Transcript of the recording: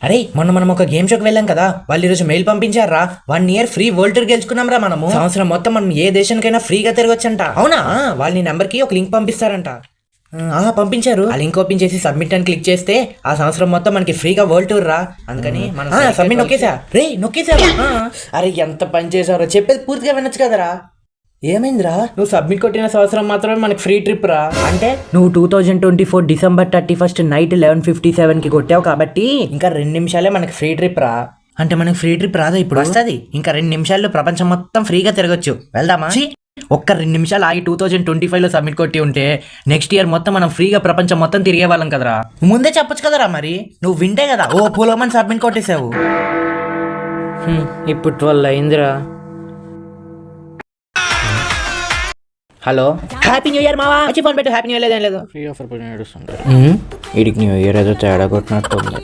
అరే మొన్న మనం ఒక గేమ్ షోకి వెళ్ళాం కదా, వాళ్ళు ఈరోజు మెయిల్ పంపించారా. 1 year ఫ్రీ వరల్డ్ టూర్ గెలుచుకున్నాం రా మనము. సంవత్సరం మొత్తం మనం ఏ దేశానికైనా ఫ్రీగా తిరగొచ్చంట. అవునా? వాళ్ళ నెంబర్ కి ఒక లింక్ పంపిస్తారంట. పంపించారు. ఆ లింక్ ఓపెన్ చేసి సబ్మిట్ అని క్లిక్ చేస్తే ఆ సంవత్సరం మొత్తం మనకి ఫ్రీగా వరల్డ్ టూర్ రా. అందుకని మనం సబ్మిట్ నొక్కేసా. రే నొక్కేసా. అరే ఎంత పని చేసారో, చెప్పేది పూర్తిగా వినొచ్చు కదరా. ఏమైందిరా? నువ్వు సబ్మిట్ కొట్టిన సంవత్సరం మాత్రమే మనకి ఫ్రీ ట్రిప్ రా. అంటే నువ్వు 2024 December 31 నైట్ 11:57కి కొట్టావు కాబట్టి ఇంకా 2 నిమిషాలే మనకి ఫ్రీ ట్రిప్ రా. అంటే మనకి ఫ్రీ ట్రిప్ రాదా ఇప్పుడు? వస్తుంది. ఇంకా 2 నిమిషాల్లో ప్రపంచం మొత్తం ఫ్రీగా తిరగొచ్చు. వెళ్దామా? ఒక్క 2 నిమిషాలు ఆగి 2025లో సబ్మిట్ కొట్టి ఉంటే నెక్స్ట్ ఇయర్ మొత్తం మనం ఫ్రీగా ప్రపంచం మొత్తం తిరిగే వాళ్ళం కదరా. ముందే చెప్పొచ్చు కదరా. మరి నువ్వు వింటే కదా ఓ పూలమని సబ్మిట్ కొట్టేసావు. ఇప్పుడు 12 అయిందిరా. హలో, హ్యాపీ న్యూ ఇయర్ మావా. వచ్చి ఫోన్ పెట్టు. హ్యాపీ న్యూ ఇయర్ లేదేం లేదు. ఫ్రీ ఆఫర్ పడి నడుస్తుంది. వీడికి న్యూ ఇయర్ ఏదో తేడా కొట్టినట్టు ఉంది.